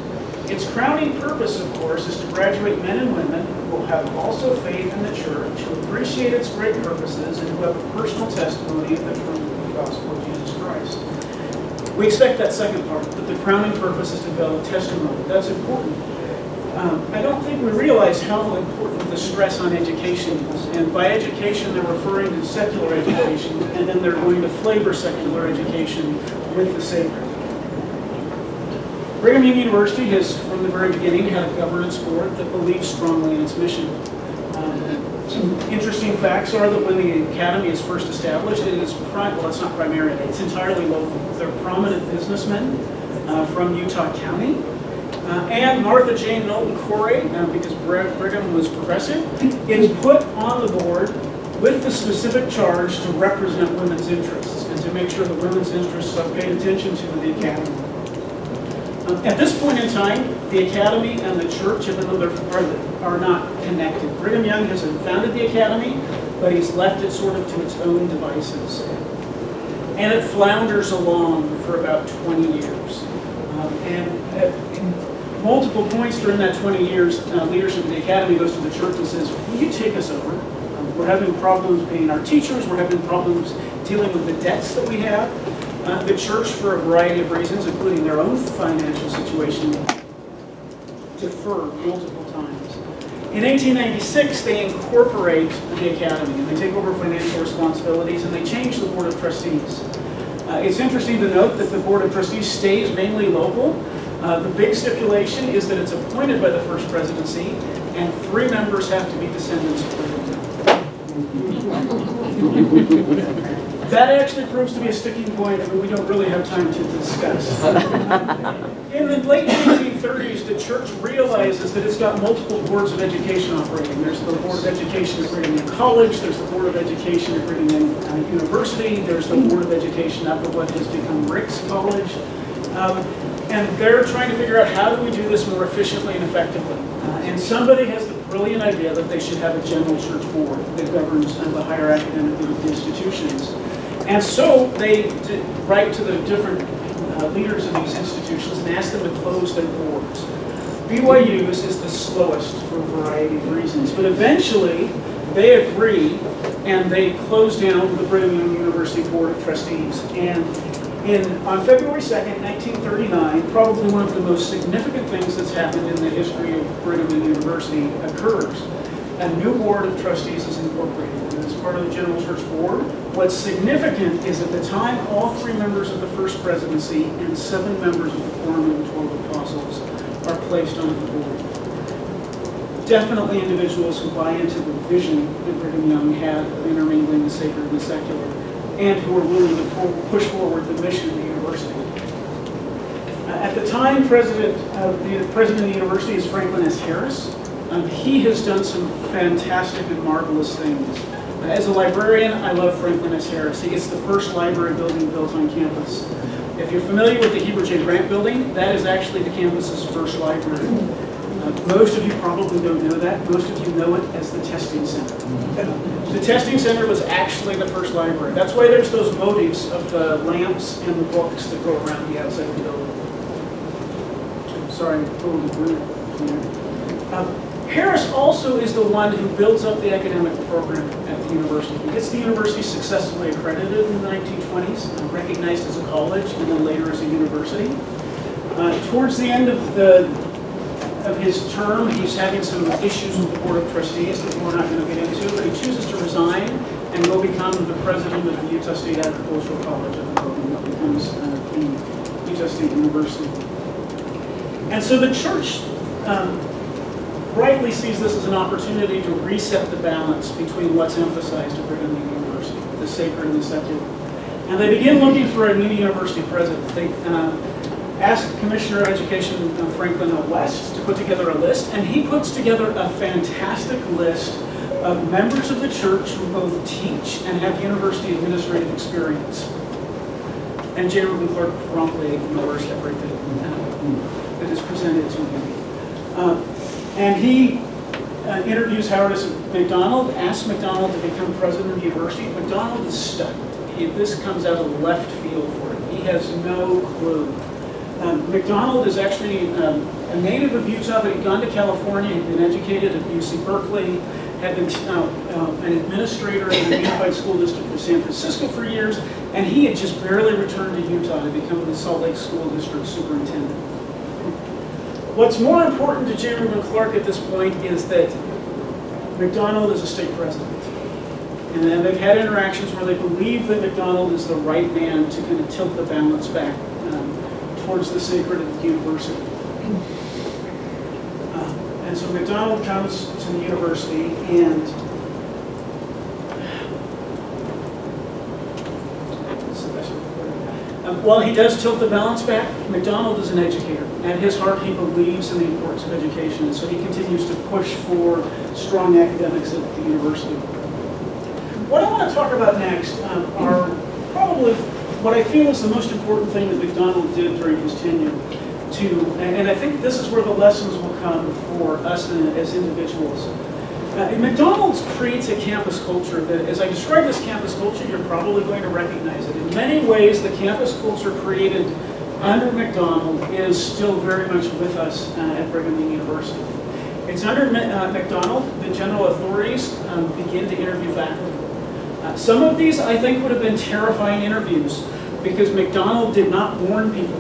Its crowning purpose, of course, is to graduate men and women who will have also faith in the church, who appreciate its great purposes, and who have a personal testimony of the truth of the gospel of Jesus Christ. We expect that second part, that the crowning purpose is to develop testimony. That's important. I don't think we realize how important the stress on education is. And by education, they're referring to secular education, and then they're going to flavor secular education with the sacred. Brigham Young University has, from the very beginning, had a governance board that believes strongly in its mission. Some interesting facts are that when the academy is first established, it is it's not primarily, it's entirely local. There are prominent businessmen from Utah County. And Martha Jane Knowlton Corey, because Brigham was progressive, is put on the board with the specific charge to represent women's interests and to make sure that women's interests are paid attention to in the academy. At this point in time, the academy and the church, even though they are not connected. Brigham Young has founded the academy, but he's left it sort of to its own devices. And it flounders along for about 20 years. And multiple points during that 20 years, leadership of the academy goes to the church and says, will you take us over? We're having problems paying our teachers. We're having problems dealing with the debts that we have. The church, for a variety of reasons, including their own financial situation, deferred multiple times. In 1896, they incorporate the academy, and they take over financial responsibilities, and they change the board of trustees. It's interesting to note that the board of trustees stays mainly local. The big stipulation is that it's appointed by the first presidency, and 3 members have to be descendants of Brigham. That actually proves to be a sticking point that we don't really have time to discuss. In the late 1930s, the church realizes that it's got multiple boards of education operating. There's the Board of Education at Brigham Young College, there's the Board of Education at Brigham Young University, there's the Board of Education up at what has become Rick's College. And they're trying to figure out how do we do this more efficiently and effectively. And somebody has the brilliant idea that they should have a general church board that governs the higher academic institutions. And so they write to the different leaders of these institutions and ask them to close their boards. BYU's is the slowest for a variety of reasons, but eventually they agree and they close down the Brigham Young University Board of Trustees. And on February 2nd, 1939, probably one of the most significant things that's happened in the history of Brigham Young University occurs. A new board of trustees is incorporated, and as part of the General Church Board, what's significant is at the time all 3 members of the First Presidency and 7 members of the Quorum of the 12 Apostles are placed on the board. Definitely individuals who buy into the vision that Brigham Young had of intermingling the sacred and the secular, and who are willing to push forward the mission of the university. At the time, the president of the university is Franklin S. Harris. He has done some fantastic and marvelous things. As a librarian, I love Franklin S. Harris. He gets the first library building built on campus. If you're familiar with the Heber J. Grant building, that is actually the campus's first library. Most of you probably don't know that. Most of you know it as the testing center. The testing center was actually the first library. That's why there's those motifs of the lamps and the books that go around the outside of the building. Sorry, I'm totally rude. Harris also is the one who builds up the academic program at the university. He gets the university successfully accredited in the 1920s, recognized as a college, and then later as a university. Towards the end of his term, he's having some issues with the Board of Trustees that we're not going to get into, but he chooses to resign and will become the president of the Utah State Agricultural College at the building that becomes the Utah State University. And so the church rightly sees this as an opportunity to reset the balance between what's emphasized at Brigham Young University, the sacred and the secular. And they begin looking for a new university president. They asked Commissioner of Education Franklin L. West to put together a list, and he puts together a fantastic list of members of the church who both teach and have university administrative experience. And J. Reuben Clark promptly ignores everything that is presented to him. And he interviews Howard S. McDonald, asks McDonald to become president of the university. McDonald is stunned. This comes out of left field for him. He has no clue. McDonald is actually a native of Utah, but he'd gone to California. He'd been educated at UC Berkeley, had been an administrator in the Unified School District of San Francisco for years, and he had just barely returned to Utah to become the Salt Lake School District superintendent. What's more important to J. Reuben Clark at this point is that McDonald is a state president. And they've had interactions where they believe that McDonald is the right man to kind of tilt the balance back towards the sacred of the university. And so McDonald comes to the university, and while he does tilt the balance back, McDonald is an educator. At his heart, he believes in the importance of education, and so he continues to push for strong academics at the university. What I want to talk about next are probably what I feel is the most important thing that McDonald did during his tenure. And I think this is where the lessons will come for us as individuals. McDonald creates a campus culture that, as I describe this campus culture, you're probably going to recognize it. In many ways, the campus culture created under McDonald is still very much with us at Brigham Young University. It's under McDonald that general authorities begin to interview faculty. Some of these, I think, would have been terrifying interviews because McDonald did not warn people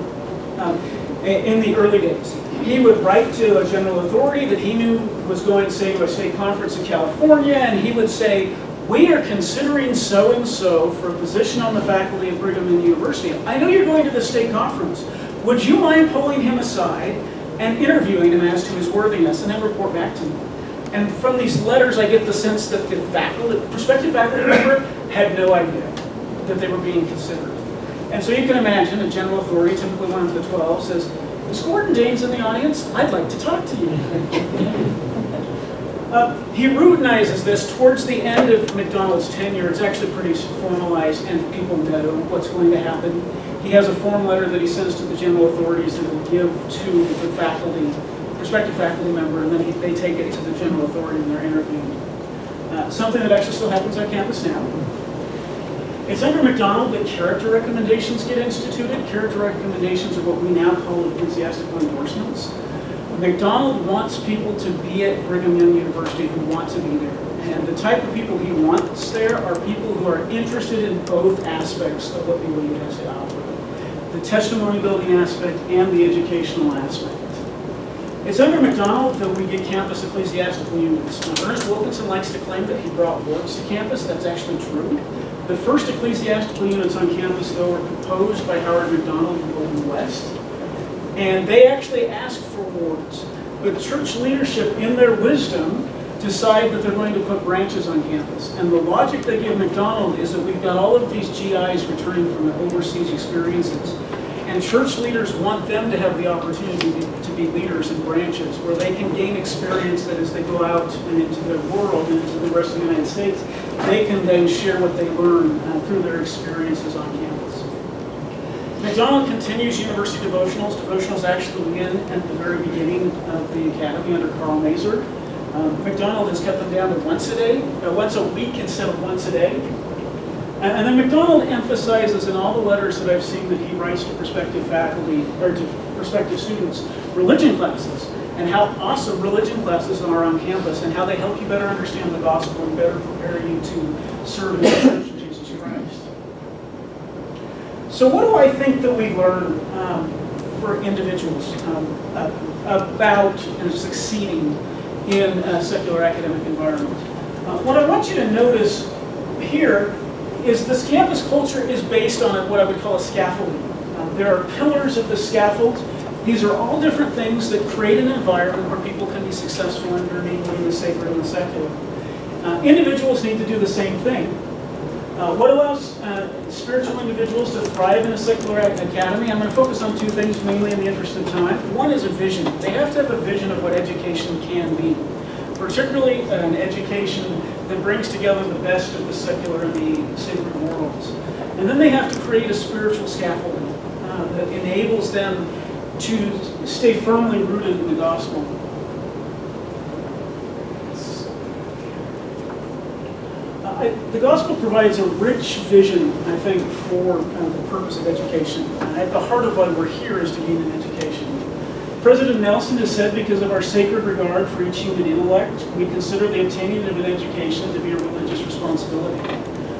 in the early days. He would write to a general authority that he knew was going, say, to a state conference in California, and he would say, "We are considering so-and-so for a position on the faculty of Brigham Young University. I know you're going to the state conference. Would you mind pulling him aside and interviewing him as to his worthiness, and then report back to me?" And from these letters, I get the sense that the prospective faculty member had no idea that they were being considered. And so you can imagine a general authority, typically one of the 12, says, "Is Gordon Daines in the audience? I'd like to talk to you." He routinizes this towards the end of MacDonald's tenure. It's actually pretty formalized, and people know what's going to happen. He has a form letter that he sends to the general authorities that he'll give to the faculty, prospective faculty member, and then they take it to the general authority and they're interviewed. Something that actually still happens on campus now. It's under MacDonald that character recommendations get instituted. Character recommendations are what we now call ecclesiastical endorsements. MacDonald wants people to be at Brigham Young University who want to be there. And the type of people he wants there are people who are interested in both aspects of what BYU has to offer. The testimony building aspect and the educational aspect. It's under MacDonald that we get campus ecclesiastical units. Now, Ernest Wilkinson likes to claim that he brought wards to campus. That's actually true. The first ecclesiastical units on campus, though, were proposed by Howard MacDonald in Golden West. And they actually asked for wards. But church leadership, in their wisdom, decide that they're going to put branches on campus. And the logic they give MacDonald is that we've got all of these GIs returning from overseas experiences. And church leaders want them to have the opportunity to be leaders in branches where they can gain experience that as they go out and into the world and into the rest of the United States, they can then share what they learn through their experiences on campus. MacDonald continues university devotionals. Devotionals actually begin at the very beginning of the academy under Carl Mazur. MacDonald has kept them down to once a week instead of once a day. And then MacDonald emphasizes in all the letters that I've seen that he writes to prospective faculty, or to prospective students, religion classes, and how awesome religion classes are on campus, and how they help you better understand the gospel and better prepare you to serve in the Church of Jesus Christ. So what do I think that we learn for individuals about succeeding in a secular academic environment? What I want you to notice here is this campus culture is based on what I would call a scaffolding. There are pillars of the scaffold. These are all different things that create an environment where people can be successful in intermingling the sacred and the secular. Individuals need to do the same thing. What allows spiritual individuals to thrive in a secular academy? I'm going to focus on two things, mainly in the interest of time. One is a vision. They have to have a vision of what education can be, particularly an education that brings together the best of the secular and the sacred worlds. And then they have to create a spiritual scaffolding that enables them to stay firmly rooted in the gospel. The gospel provides a rich vision, I think, for the purpose of education. At the heart of why we're here is to gain an education. President Nelson has said, because of our sacred regard for each human intellect, we consider the obtaining of an education to be a religious responsibility.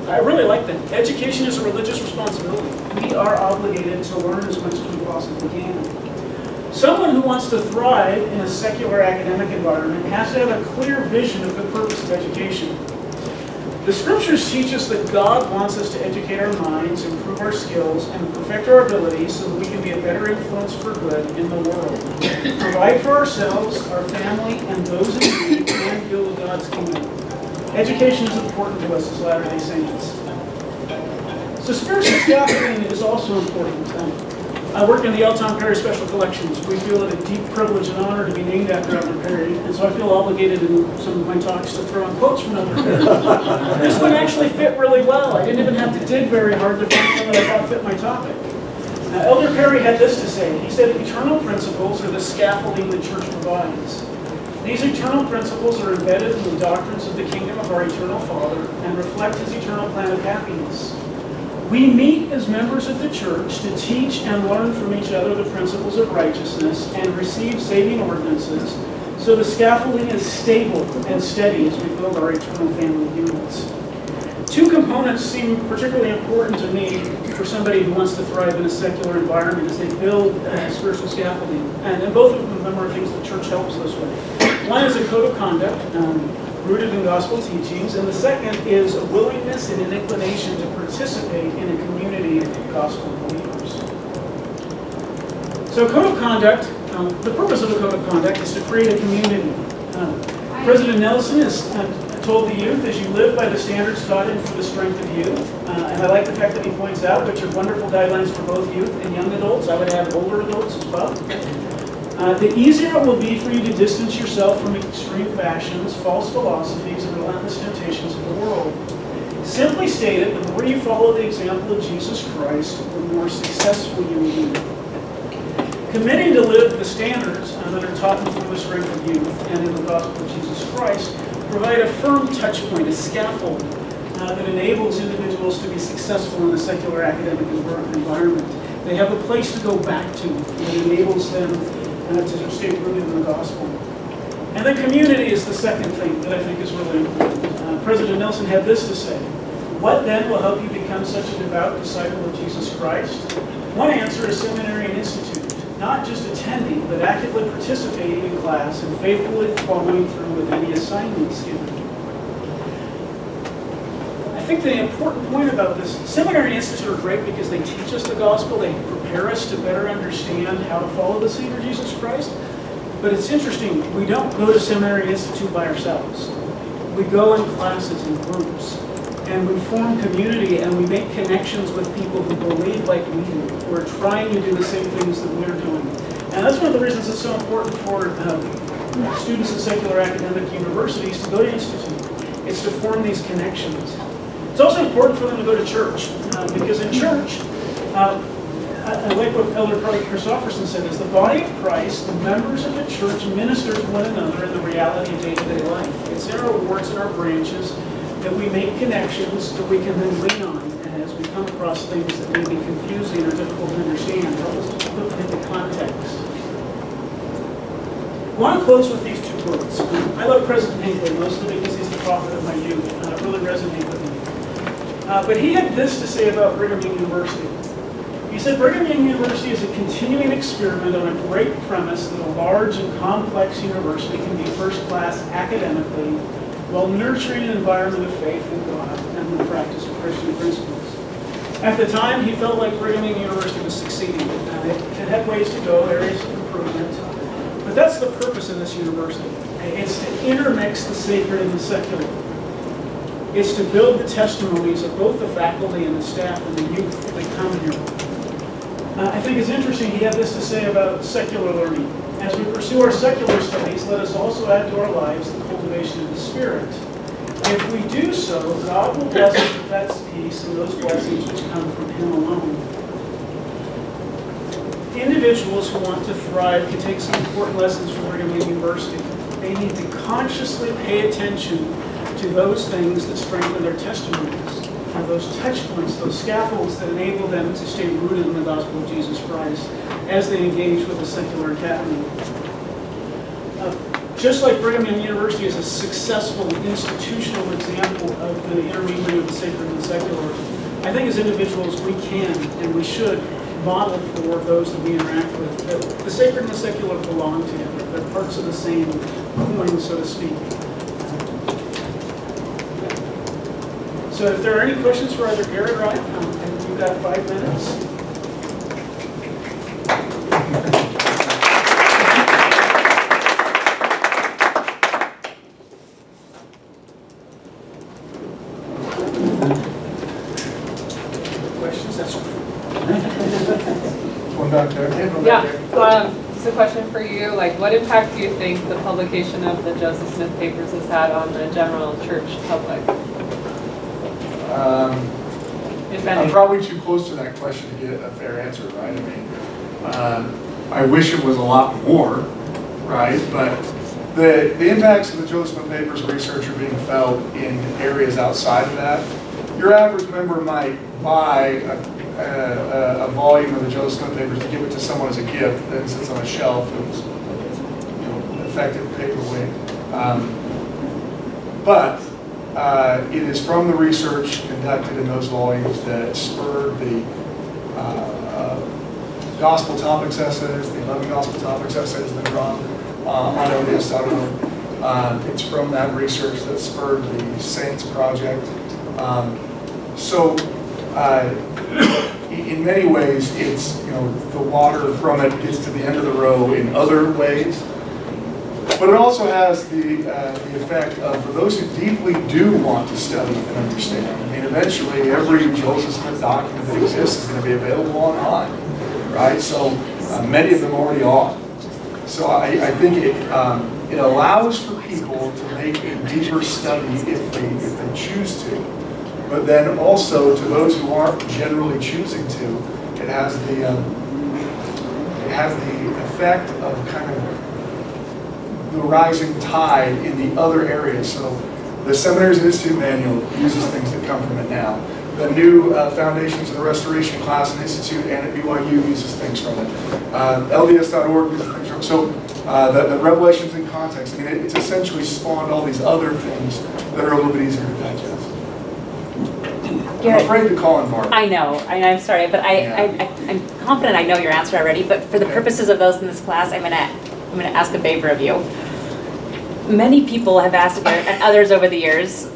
I really like that. Education is a religious responsibility. We are obligated to learn as much as we possibly can. Someone who wants to thrive in a secular academic environment has to have a clear vision of the purpose of education. The scriptures teach us that God wants us to educate our minds, improve our skills, and perfect our abilities so that we can be a better influence for good in the world. Provide for ourselves, our family, and those in need, and build God's kingdom. Education is important to us as Latter-day Saints. So spiritual scaffolding is also important. I work in the L. Tom Perry Special Collections. We feel it a deep privilege and honor to be named after Elder Perry, and so I feel obligated in some of my talks to throw in quotes from Elder Perry. This one actually fit really well. I didn't even have to dig very hard to find one that I thought fit my topic. Elder Perry had this to say. He said, "Eternal principles are the scaffolding the church provides. These eternal principles are embedded in the doctrines of the kingdom of our eternal Father and reflect his eternal plan of happiness. We meet as members of the church to teach and learn from each other the principles of righteousness and receive saving ordinances, so the scaffolding is stable and steady as we build our eternal family units." Two components seem particularly important to me for somebody who wants to thrive in a secular environment as they build spiritual scaffolding. And both of them are things the church helps us with. One is a code of conduct, rooted in gospel teachings, and the second is a willingness and an inclination to participate in a community of gospel believers. So code of conduct, the purpose of a code of conduct is to create a community. President Nelson has told the youth, as you live by the standards taught in for the strength of youth, and I like the fact that he points out, which are wonderful guidelines for both youth and young adults. I would add older adults as well. The easier it will be for you to distance yourself from extreme fashions, false philosophies, and relentless temptations of the world. Simply stated, the more you follow the example of Jesus Christ, the more successful you will be. Committing to live the standards that are taught in the strength of youth and in the gospel of Jesus Christ provide a firm touch point, a scaffold that enables individuals to be successful in the secular academic environment. They have a place to go back to that enables them to stay rooted in the gospel. And the community is the second thing that I think is really important. President Nelson had this to say: what then will help you become such a devout disciple of Jesus Christ? One answer is seminary and institute. Not just attending, but actively participating in class and faithfully following through with any assignments given. I think the important point about this, seminary and institute are great because they teach us the gospel, they prepare us to better understand how to follow the Savior Jesus Christ. But it's interesting, we don't go to seminary and institute by ourselves. We go in classes and groups, and we form community, and we make connections with people who believe like we do, who are trying to do the same things that we're doing. And that's one of the reasons it's so important for students at secular academic universities to go to institute. It's to form these connections. It's also important for them to go to church, because in church, I like what Elder Christofferson said, is the body of Christ, the members of the church minister to one another in the reality of day-to-day life. It's in our warts and our branches that we make connections that we can then lean on, and as we come across things that may be confusing or difficult to understand, help us to put them into context. I want to close with these two quotes. I love President Hinckley, mostly because he's the prophet of my youth, and it really resonated with me. But he had this to say about Brigham Young University. He said, Brigham Young University is a continuing experiment on a great premise that a large and complex university can be first class academically while nurturing an environment of faith in God and the practice of Christian principles. At the time, he felt like Brigham Young University was succeeding. It had ways to go, areas of improvement. But that's the purpose of this university. It's to intermix the sacred and the secular. It's to build the testimonies of both the faculty and the staff and the youth that come here. I think it's interesting, he had this to say about secular learning. As we pursue our secular studies, let us also add to our lives the cultivation of the Spirit. If we do so, God will bless us with that peace and those blessings which come from Him alone. Individuals who want to thrive can take some important lessons from Brigham Young University. They need to consciously pay attention to those things that strengthen their testimonies, or those touch points, those scaffolds that enable them to stay rooted in the gospel of Jesus Christ as they engage with the secular academy. Just like Brigham Young University is a successful institutional example of the intermingling of the sacred and the secular, I think as individuals we can and we should model for those that we interact with that the sacred and the secular belong together. They're parts of the same coin, so to speak. So if there are any questions for either Gerrit or I, and we've got 5 minutes. Questions? That's One back there. Yeah. It's a question for you. Like, what impact do you think the publication of the Joseph Smith papers has had on the general church public? If any. I'm probably too close to that question to get a fair answer, right? I mean, I wish it was a lot more, right? But the impacts of the Joseph Smith papers research are being felt in areas outside of that. Your average member might buy a volume of the Joseph Smith papers to give it to someone as a gift, then sits on a shelf. It was, an effective paperweight. But it is from the research conducted in those volumes that spurred the gospel topics essays, the 11 gospel topics essays that are on LDS.org. It's from that research that spurred the Saints Project. In many ways, it's, the water from it gets to the end of the row in other ways. But it also has the effect of, for those who deeply do want to study and understand, I mean, eventually every Joseph Smith document that exists is going to be available online, right? So many of them already are. So I think it allows for people to make a deeper study if they choose to. But then also to those who aren't generally choosing to, it has the effect of kind of the rising tide in the other areas. So the Seminaries and Institute Manual uses things that come from it now. The new Foundations of the Restoration class in Institute and at BYU uses things from it. LDS.org uses things from it. So the Revelations in Context, I mean, it's essentially spawned all these other things that are a little bit easier to digest. Gerrit, I'm afraid to call in Mark. I know, I'm sorry, but I'm confident I know your answer already, but for the purposes of those in this class, I'm gonna ask a favor of you. Many people have asked Gerrit, and others over the years,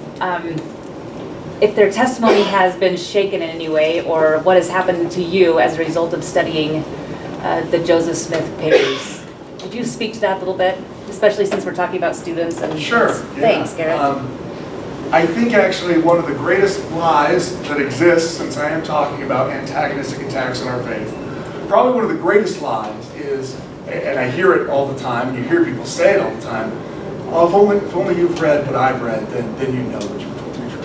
if their testimony has been shaken in any way, or what has happened to you as a result of studying the Joseph Smith papers. Would you speak to that a little bit, especially since we're talking about students and Sure. Thanks, Gerrit. I think actually one of the greatest lies that exists, since I am talking about antagonistic attacks on our faith, probably one of the greatest lies is, and I hear it all the time, and you hear people say it all the time, oh, if only you've read what I've read, then you know what you're true.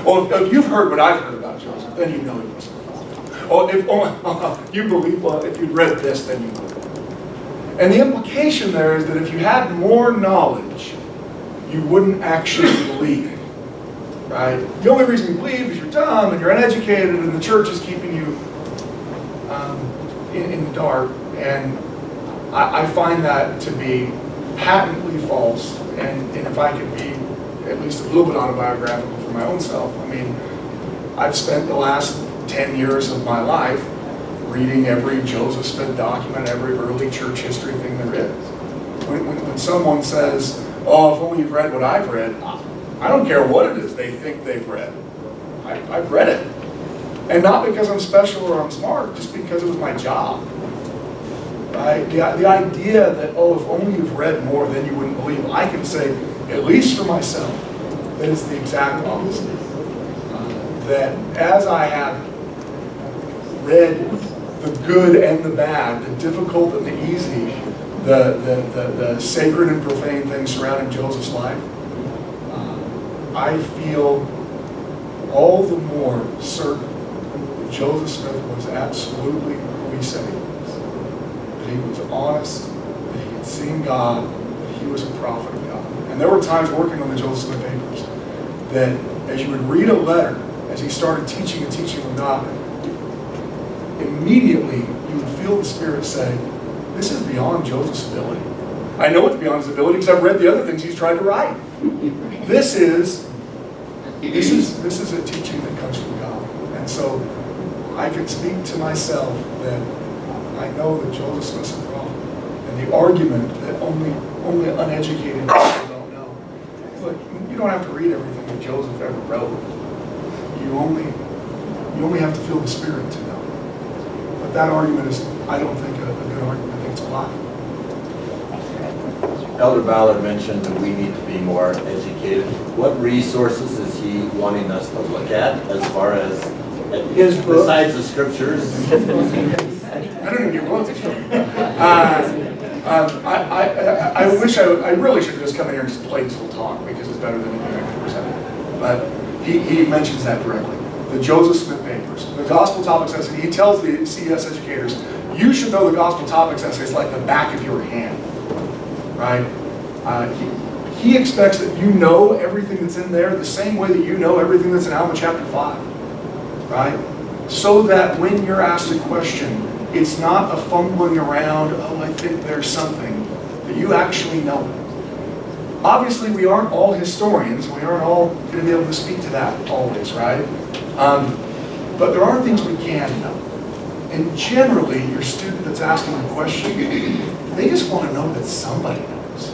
Well, if you've heard what I've heard about Joseph, then you know he was a prophet. Oh, if only you believe, well, if you'd read this, then you know. And the implication there is that if you had more knowledge, you wouldn't actually believe. Right? The only reason you believe is you're dumb and you're uneducated and the church is keeping you in the dark. And I find that to be patently false. And if I could be at least a little bit autobiographical for my own self, I mean, I've spent the last 10 years of my life reading every Joseph Smith document, every early church history thing there is. When someone says, oh, if only you've read what I've read, I don't care what it is they think they've read. I've read it. And not because I'm special or I'm smart, just because it was my job. Right? The idea that, oh, if only you've read more, then you wouldn't believe. I can say, at least for myself, that it's the exact opposite. That as I have read the good and the bad, the difficult and the easy, the sacred and profane things surrounding Joseph's life, I feel all the more certain that Joseph Smith was absolutely who he said he was. That he was honest, that he had seen God, that he was a prophet of God. And there were times working on the Joseph Smith papers that as you would read a letter, as he started teaching and teaching of God, immediately you would feel the Spirit say, this is beyond Joseph's ability. I know it's beyond his ability because I've read the other things he's tried to write. This is a teaching that comes from God. And so I can speak to myself that I know that Joseph Smith's a prophet. And the argument that only uneducated people don't know. Look, you don't have to read everything that Joseph ever wrote. You only have to feel the Spirit to know. But that argument is, I don't think, a good argument. I think it's a lie. Elder Ballard mentioned that we need to be more educated. What resources is he wanting us to look at as far as, besides the scriptures? I don't even get books. I really should have just come in here and just played this whole talk because it's better than anything I could present. But he mentions that directly. The Joseph Smith papers, the gospel topics essay. He tells the CES educators, you should know the gospel topics essays like the back of your hand. Right? He expects that you know everything that's in there the same way that you know everything that's in Alma chapter 5. Right? So that when you're asked a question, it's not a fumbling around, oh, I think there's something, that you actually know it. Obviously, we aren't all historians. We aren't all going to be able to speak to that always, right? But there are things we can know. And generally, your student that's asking a question, they just want to know that somebody knows.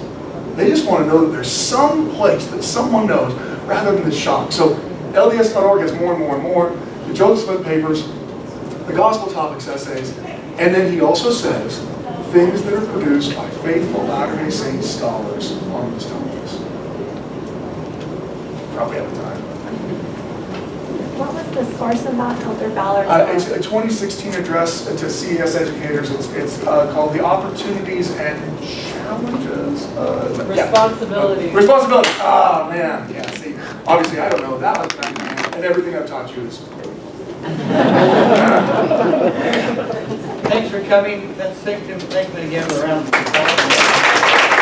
They just want to know that there's some place that someone knows, rather than the shock. So LDS.org has more and more and more. The Joseph Smith papers, the gospel topics essays, and then he also says things that are produced by faithful Latter-day Saint scholars on these topics. Probably out of time. What was the source of that, Elder Ballard? It's a 2016 address to CES educators. It's called The Opportunities and Challenges. Responsibilities. Responsibility. Oh, man. Yeah, see, obviously I don't know that much about it, and everything I've taught you is. Thanks for coming. Let's thank them again around the